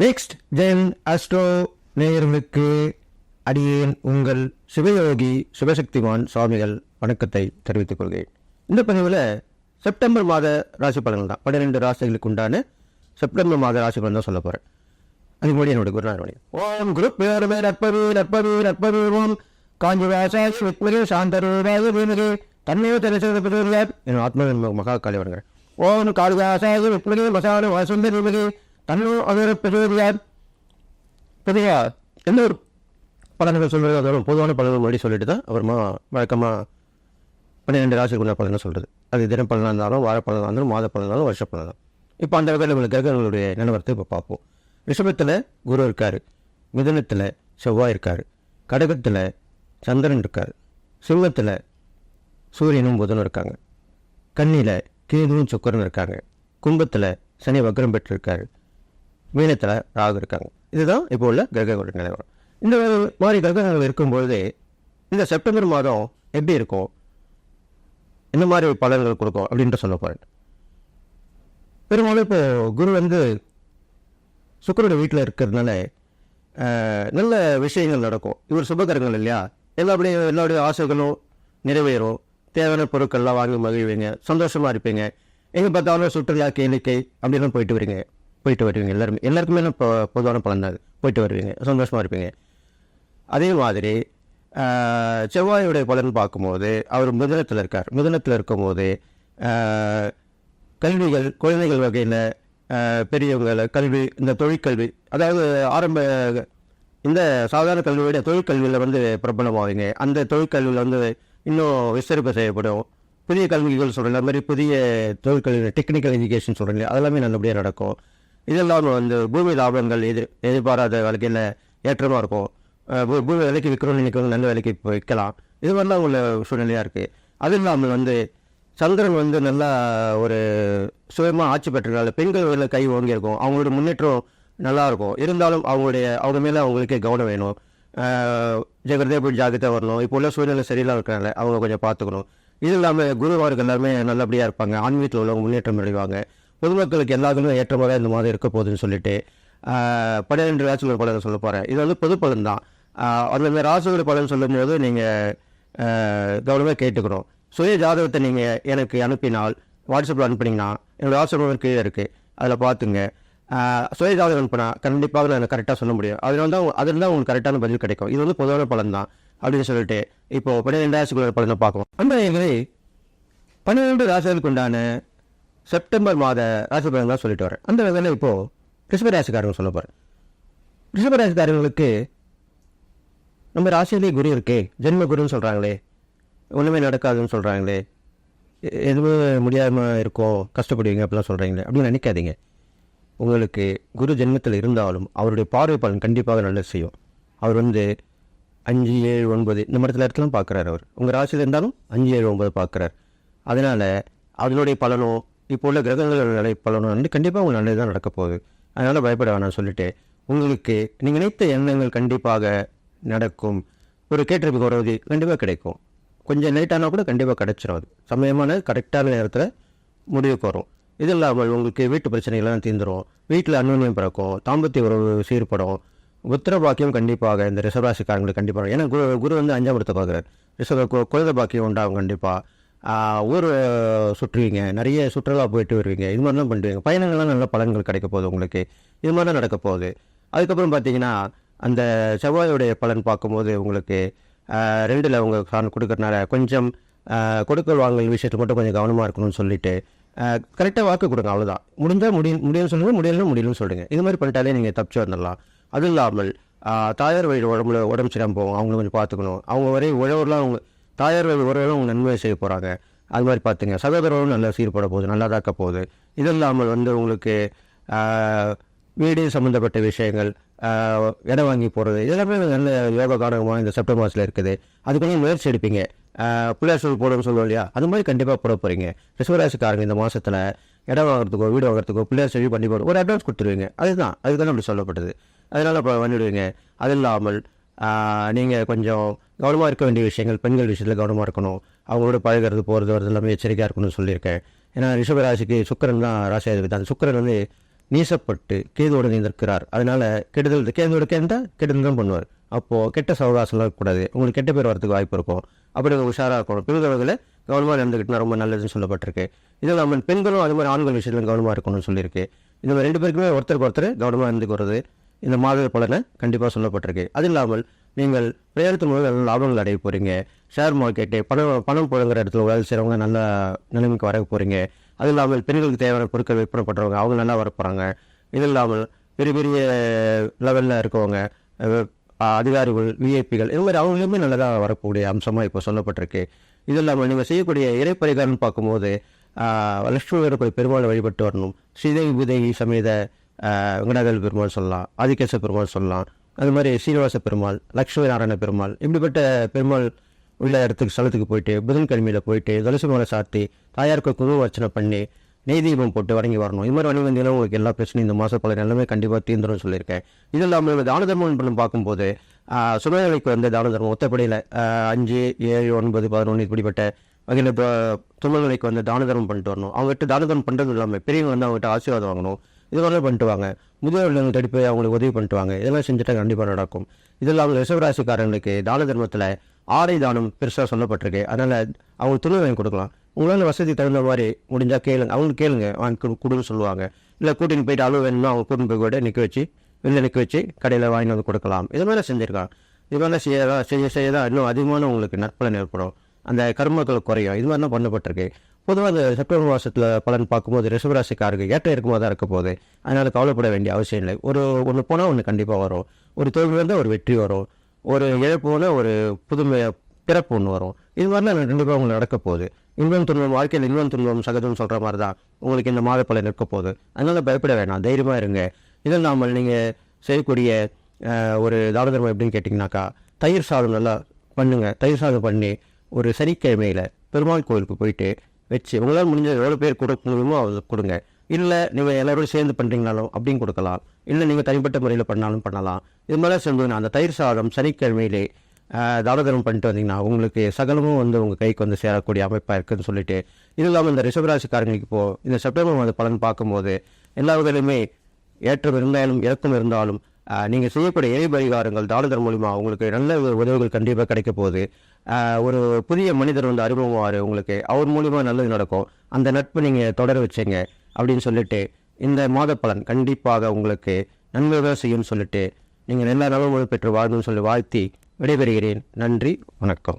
Next gen astro நேயர்களுக்கு அடியேன் உங்கள் சிவயோகி சிவசக்திமான் சுவாமிகள் வணக்கத்தை தெரிவித்துக் கொள்கிறேன். இந்த பதிவில் செப்டம்பர் மாத ராசி பலன்கள் தான், 12 ராசிகளுக்கு உண்டான செப்டம்பர் மாத ராசி பலன் தான் சொல்ல போகிறேன். அதுக்கு முன்னாடி என்னோட குருநாதனுடைய ஓம் குருப் பேரமே நற்பவி நற்பவி நற்பவி ஓம் காஞ்சி வேசாய் வித்மகே சாந்தரு வேதமீனகே தன்மையோ தெரிவித்த என் ஆத்ம மகா காலி வருங்க. ஓம் காடு வேசாய் வித்மகே மசான வாசுந்தர் தன்னோ அவர் பெரிய எந்த ஒரு பலன்கள் சொல்வது அதோட பொதுவான பலன்கள் முன்னாடி சொல்லிட்டு தான் அப்புறமா வழக்கமாக 12 ராசிக்குள்ள பலனை சொல்கிறது. அது தின பலனாக இருந்தாலும் வார பலனாக இருந்தாலும் மாத பலனாலும் வருஷ பலனாக. இப்போ அந்த வகையில் உங்களுக்கு கிரகங்களுடைய நிலவரத்தை இப்போ பார்ப்போம். ரிஷபத்தில் குரு இருக்கார், மிதுனத்தில் செவ்வாய் இருக்கார், கடகத்தில் சந்திரன் இருக்கார், சிம்மத்தில் சூரியனும் புதனும் இருக்காங்க, கன்னியில் கேதுவும் சுக்கரன் இருக்காங்க, கும்பத்தில் சனி வக்ரம் பெற்றிருக்காரு, மீனத்தில் ராகு இருக்காங்க. இதுதான் இப்போ உள்ள கிரகங்களுடைய நிலவரம். இந்த மாதிரி கிரகங்கள் இருக்கும்பொழுது இந்த செப்டம்பர் மாதம் எப்படி இருக்கும், என்ன மாதிரி ஒரு பலன்கள் கொடுக்கும் அப்படின்ட்டு சொல்ல போகிறேன். பெரும்பாலும் இப்போ குரு சுக்கரோட வீட்டில் இருக்கிறதுனால நல்ல விஷயங்கள் நடக்கும். இவர் சுபகரங்கள் இல்லையா, எல்லாருடைய ஆசைகளும் நிறைவேறும், தேவையான பொருட்கள்லாம் வாங்கி மகிழ்வீங்க, சந்தோஷமாக இருப்பீங்க. எங்கே பார்த்தாலும் சுற்றுலா கேளிக்கை அப்படின்லாம் போயிட்டு வருவீங்க. எல்லாருக்குமே பொதுவான பலன் தான், போயிட்டு வருவீங்க, சந்தோஷமாக இருப்பீங்க. அதே மாதிரி செவ்வாயுடைய பலன் பார்க்கும்போது அவர் மிதுனத்தில் இருக்கார். மிதுனத்தில் இருக்கும்போது கல்விகள், குழந்தைகள் வகையில் பெரியவங்களை கல்வி, இந்த தொழிற்கல்வி, அதாவது இந்த சாதாரண கல்வியோட தொழிற்கல்வியில் பிரபலமாவீங்க. அந்த தொழிற்கல்வியில் இன்னும் விஸ்தரிப்பு செய்யப்படும். புதிய கல்விகள் சொல்கிற மாதிரி புதிய தொழிற்கல்வி, டெக்னிக்கல் எஜுகேஷன் சொல்கிறீங்க, அதெல்லாமே நல்லபடியாக நடக்கும். இதெல்லாம் பூமி லாபங்கள் எதிர்பாராத வகையில் ஏற்றமாக இருக்கும். பூமி விலைக்கு விற்கிறோம்னு நினைக்கிறவங்க நல்ல விலைக்கு விற்கலாம். இது மாதிரிலாம் உள்ள சூழ்நிலையாக இருக்குது. அது இல்லாமல் சந்திரன் நல்லா ஒரு சுயமாக ஆட்சி பெற்றனால பெண்கள் கை ஓங்கியிருக்கும், அவங்களோட முன்னேற்றம் நல்லாயிருக்கும். இருந்தாலும் அவங்க மேலே அவங்களுக்கே கவனம் வேணும். ஜெகதே போய் ஜாகிரதை வரணும். இப்போ உள்ள சூழ்நிலை சரியில்லாம இருக்கிறனால அவங்க கொஞ்சம் பார்த்துக்கணும். இது இல்லாமல் குருவார்கள் எல்லாருமே நல்லபடியாக இருப்பாங்க, ஆன்மீகத்தில் உள்ளவங்க முன்னேற்றம் அடைவாங்க. பொதுமக்களுக்கு எல்லாருக்குமே ஏற்றமாக இந்த மாதிரி இருக்க போகுதுன்னு சொல்லிட்டு 12 ராசிகள் பலன் சொல்ல போகிறேன். இது பொது பலன் தான். அந்த ராசிகள் பலன் சொல்லும்போது நீங்கள் கவனமாக கேட்டுக்கணும். சுய ஜாதகத்தை நீங்கள் எனக்கு அனுப்பினால், வாட்ஸ்அப்பில் அனுப்புனீங்கன்னா என்னோடய வாட்ஸ்அப் கீழே இருக்குது, அதில் பார்த்துங்க. சுய ஜாதகம் அனுப்பினா கண்டிப்பாக நான் கரெக்டாக சொல்ல முடியும். அதில் தான் உங்களுக்கு கரெக்டான பதில் கிடைக்கும். இது பொதுவான பலன் தான் அப்படின்னு சொல்லிட்டு இப்போது 12 ராசிக்குள்ள பலனை பார்க்கலாம். அந்த 12 ராசிகளுக்கு உண்டான செப்டம்பர் மாத ராசி பலன் தான் சொல்லிட்டு வரேன். அந்த வகையில் இப்போது ரிஷபராசிக்காரங்க சொல்ல போகிறேன். ரிஷபராசிக்காரங்களுக்கு நம்ம ராசியிலே குரு இருக்கே, ஜென்ம குருன்னு சொல்கிறாங்களே, ஒன்றுமே நடக்காதுன்னு சொல்கிறாங்களே, எதுவும் முடியாமல் இருக்கும், கஷ்டப்படுவீங்க அப்படிலாம் சொல்கிறீங்களே அப்படின்னு நினைக்காதீங்க. உங்களுக்கு குரு ஜென்மத்தில் இருந்தாலும் அவருடைய பார்வை பலன் கண்டிப்பாக நல்லது செய்யும். அவர் 5, 7, 9 இந்த இடத்துலாம் பார்க்குறாரு. அவர் உங்கள் ராசியில் இருந்தாலும் 5, 7, 9 பார்க்குறார். அதனால் அதனுடைய பலனும் இப்போ உள்ள கிரகங்களோட பலனும் கண்டிப்பாக உங்களுக்கு நல்லது தான் நடக்க போகுது. அதனால் பயப்பட வேணாம்னு சொல்லிட்டு உங்களுக்கு நீங்கள் நினைத்த எண்ணங்கள் கண்டிப்பாக நடக்கும். ஒரு கேட்டிருப்பு உறவு கண்டிப்பாக கிடைக்கும். கொஞ்சம் லேட்டானால் கூட கண்டிப்பாக கிடைச்சிடும். அது சமயமான கரெக்டான நேரத்தில் முடிவுக்கு வரும். இது இல்லாமல் உங்களுக்கு வீட்டு பிரச்சனைகள்லாம் தீர்ந்துடும், வீட்டில் அன்னுரியம் பிறக்கும், தாம்பத்திய உறவு சீர்படும், உத்திர பாக்கியம் கண்டிப்பாக இந்த ரிஷபராசிக்காரங்களுக்கு கண்டிப்பாக. ஏன்னா குரு 5ஆம் இடத்தை பார்க்குறாரு. குழந்தை பாக்கியம் உண்டாகும். கண்டிப்பாக ஊர் சுற்றுவீங்க, நிறைய சுற்றுலா போயிட்டு வருவீங்க, இது மாதிரிலாம் பண்ணுவீங்க. பயணங்கள்லாம் நல்ல பலன்கள் கிடைக்க போகுது உங்களுக்கு. இது மாதிரி தான் நடக்க போகுது. அதுக்கப்புறம் பார்த்தீங்கன்னா அந்த செவ்வாயோடைய பலன் பார்க்கும்போது உங்களுக்கு 2ல் அவங்க கொடுக்கறதுனால கொஞ்சம் கொடுக்கல் வாங்கல் விஷயத்தை மட்டும் கொஞ்சம் கவனமாக இருக்கணும்னு சொல்லிட்டு கரெக்டாக வாக்கு கொடுங்க. அவ்வளோதான். முடியும்னு சொல்லுங்கள், முடியலன்னு சொல்லுங்கள். இது மாதிரி பண்ணிட்டாலே நீங்கள் தப்பிச்சு வந்துடலாம். அது இல்லாமல் தாயார் வழி உடம்பு சரியாமல் போகும், அவங்கள கொஞ்சம் பார்த்துக்கணும். அவங்க வரை உழவர்லாம் அவங்க தாயார் வழி உறவுலாம் அவங்க நன்மை செய்ய போகிறாங்க. அது மாதிரி பார்த்துங்க. சகோதரர்களும் நல்லா சீர்பட போகுது, நல்லா தாக்க போகுது. இது இல்லாமல் உங்களுக்கு வீடு சம்மந்தப்பட்ட விஷயங்கள், இடம் வாங்கி போகிறது, இதெல்லாமே நல்ல யோக காரணமாக இந்த செப்டம்பர் மாதத்தில் இருக்குது. அது கொஞ்சம் முயற்சி எடுப்பீங்க. பிள்ளையார் சொல் போடணும்னு சொல்லுவோம் இல்லையா, அது மாதிரி கண்டிப்பாக போட போகிறீங்க. ரிஷபராசிக்காரங்க இந்த மாதத்தில் இடம் வாங்குறதுக்கோ வீடு வாங்குறதுக்கோ பிள்ளையார் சொல்லி பண்ணி போடும், ஒரு அட்வான்ஸ் கொடுத்துருவீங்க. அதுதான் அப்படி சொல்லப்பட்டது. அதனால் இப்போ பண்ணிவிடுவீங்க. அது இல்லாமல் நீங்கள் கொஞ்சம் கவனமாக இருக்க வேண்டிய விஷயங்கள், பெண்கள் விஷயத்தில் கவனமாக இருக்கணும். அவங்களோட பழகிறது போகிறது வரது எல்லாமே எச்சரிக்கையாக இருக்கணும்னு சொல்லியிருக்கேன். ஏன்னா ரிஷபராசிக்கு சுக்கிரன் தான் ராசியாக இருக்குது. அந்த சுக்கிரன் நீசப்பட்டு கேதுவோடு நிற்கிறார். அதனால கெடுதல் கேதுவோட கெடுதல் தான் பண்ணுவார். அப்போது கெட்ட சவகாசம்லாம் இருக்கக்கூடாது. உங்களுக்கு கெட்ட பேர் வரதுக்கு வாய்ப்பு இருக்கும். அப்படி உஷாராக இருக்கணும். பெண்கள் கவனமாக இருந்துக்கிட்டுனா ரொம்ப நல்லதுன்னு சொல்லப்பட்டிருக்கு. இதில் நம்ம பெண்களும் அது மாதிரி ஆண்கள் விஷயத்தில் கவனமாக இருக்கணும்னு சொல்லியிருக்கு. இந்த மாதிரி 2 பேருக்குமே ஒருத்தருக்கு ஒருத்தர் கவனமாக இருந்துக்கிறது இந்த மாத பலனை கண்டிப்பாக சொல்லப்பட்டிருக்கு. அது இல்லாமல் நீங்கள் பிரயாணத்தின் மூலம் நல்ல லாபங்கள் அடைய போகிறீங்க. ஷேர் மார்க்கெட்டு பணம் புழங்குற இடத்துல வேலை செய்கிறவங்க நல்ல நிலைமைக்கு வர போகிறீங்க. அது இல்லாமல் பெண்களுக்கு தேவையான பொருட்கள் விற்பனை பண்ணுறவங்க அவங்க நல்லா வர போகிறாங்க. இது இல்லாமல் பெரிய பெரிய லெவலில் இருக்கவங்க அதிகாரிகள் விஐபிகள் இது மாதிரி அவங்களுமே நல்லதாக வரக்கூடிய அம்சமாக இப்போ சொல்லப்பட்டிருக்கு. இது இல்லாமல் நீங்கள் செய்யக்கூடிய இறைப்பரிகாரம்னு பார்க்கும்போது லட்சுமி வரக்கூடிய பெருமாளை வழிபட்டு வரணும். ஸ்ரீதேவி பூதேவி சமேத வெங்கடாதல் பெருமாள் சொல்லலாம், ஆதிகேச பெருமாள் சொல்லலாம், அது மாதிரி சீனிவாச பெருமாள், லட்சுமி நாராயண பெருமாள், இப்படிப்பட்ட பெருமாள் உள்ள ஸ்தலத்துக்கு போயிட்டு புதன்கிழமையில் போயிட்டு துளசி மாலை சாத்தி தாயாருக்கு குங்கும அர்ச்சனை பண்ணி நெய் தீபம் போட்டு வணங்கி வரணும். இது மாதிரி வணங்கி வந்தீங்கன்னா உங்களுக்கு எல்லா பிரச்சனையும் இந்த மாத பலன் எல்லாமே கண்டிப்பாக தீர்ந்துடும் சொல்லியிருக்கேன். இது இல்லாமல் தான தர்மம் பண்ணி பார்க்கும்போது சுமைநிலைக்கு வந்து தான தர்மம் ஒத்தப்படியில் 5, 7, 9, 11 இப்படிப்பட்ட வகையில் இப்போ துணைநிலைக்கு வந்து தான தர்மம் பண்ணிட்டு வரணும். அவங்ககிட்ட தான தர்மம் பண்ணுறது இல்லாமல் பெரியவங்க வந்து அவங்ககிட்ட ஆசீர்வாதம் வாங்கணும். இது மாதிரிலாம் பண்ணிட்டு வாங்க. முதியோர்கள் தேடி போய் அவங்களுக்கு உதவி பண்ணிட்டு வாங்க. இதெல்லாம் செஞ்சுட்டா கண்டிப்பாக நடக்கும். இது இல்லாமல் ரிஷபராசிக்காரங்களுக்கு தான தர்மத்தில் ஆடை தானம் பெருசாக சொல்லப்பட்டிருக்கு. அதனால் அவங்க துணி வாங்கி கொடுக்கலாம். உங்களால் வசதி தகுந்த மாதிரி முடிஞ்சால் கேளுங்க, அவங்களுக்கு கேளுங்க, வாங்கி கொடுன்னு சொல்லுவாங்க. இல்லை கூட்டின்னு போயிட்டு அளவு வேணும்னா அவங்க கூட்டின்னு போய் கூட வெளில நிற்க வச்சு கடையில் வாங்கி வந்து கொடுக்கலாம். இது மாதிரி செஞ்சுருக்காங்க. இது மாதிரிலாம் செய்யதான் இன்னும் அதிகமான உங்களுக்கு நற்பலன் ஏற்படும். அந்த கர்மங்கள் குறையும். இது மாதிரிலாம் பண்ணப்பட்டிருக்கு. பொதுவாக அந்த செப்டம்பர் மாதத்தில் பலன் பார்க்கும்போது ரிஷபராசிக்காருக்கு ஏற்ற இறக்கமாக தான் இருக்க போகுது. அதனால் கவலைப்பட வேண்டிய அவசியம் இல்லை. ஒன்று போனால் ஒன்று கண்டிப்பாக வரும். ஒரு தோல்வி வந்தால் ஒரு வெற்றி வரும். ஒரு இழப்பு போனால் ஒரு புதுமை பிறப்பு ஒன்று வரும். இது மாதிரிலாம் கண்டிப்பாக உங்களுக்கு நடக்க போகுது. இன்பம் துன்பம் வாழ்க்கையில் இன்பம் துன்பம் சகஜம்னு சொல்கிற மாதிரி தான் உங்களுக்கு இந்த மாத பலன் இருக்க போகுது. அதனால் பயப்பட வேணாம், தைரியமாக இருங்க. இதில் நாம நீங்கள் செய்யக்கூடிய ஒரு தான தர்மம் எப்படின்னு கேட்டிங்கனாக்கா, தயிர் சாதம் நல்லா பண்ணுங்க. தயிர் சாதம் பண்ணி ஒரு சனிக்கிழமையில் பெருமாள் கோயிலுக்கு போயிட்டு வச்சு உங்களால் முடிஞ்ச எவ்வளோ பேர் கொடுக்க முடியுமோ அதை கொடுங்க. இல்லை நீங்கள் எல்லாரோடும் சேர்ந்து பண்ணுறீங்கனாலும் அப்படின்னு கொடுக்கலாம். இல்லை நீங்கள் தனிப்பட்ட முறையில் பண்ணாலும் பண்ணலாம். இது மாதிரிலாம் செஞ்சதுன்னா அந்த தயிர் சாதம் சனிக்கிழமையிலே தான தர்மம் பண்ணிட்டு வந்தீங்கன்னா உங்களுக்கு சகலமும் வந்து உங்கள் கைக்கு வந்து சேரக்கூடிய அமைப்பாக இருக்குதுன்னு சொல்லிட்டு, இது இல்லாமல் இந்த ரிஷபராசிக்காரங்களுக்கு இப்போது இந்த செப்டம்பர் மாத பலன் பார்க்கும்போது எல்லா வகையிலுமே ஏற்றம் இருந்தாலும் இறக்கம் இருந்தாலும் நீங்கள் செய்யக்கூடிய எளிய பரிகாரங்கள் தான தர்மம் மூலிமா உங்களுக்கு நல்ல உதவிகள் கண்டிப்பாக கிடைக்க போகுது. ஒரு புதிய மனிதர் வந்து அறிமுகமாவார் உங்களுக்கு, அவர் மூலிமா நல்லது நடக்கும். அந்த நட்பு நீங்கள் தொடர வச்சுங்க அப்படின்னு சொல்லிட்டு இந்த மாத பலன் கண்டிப்பாக உங்களுக்கு நன்மையாக செய்யும்னு சொல்லிட்டு நீங்கள் எல்லா நலமும் பெற்று வாழணும்னு சொல்லி வாழ்த்தி விடைபெறுகிறேன். நன்றி, வணக்கம்.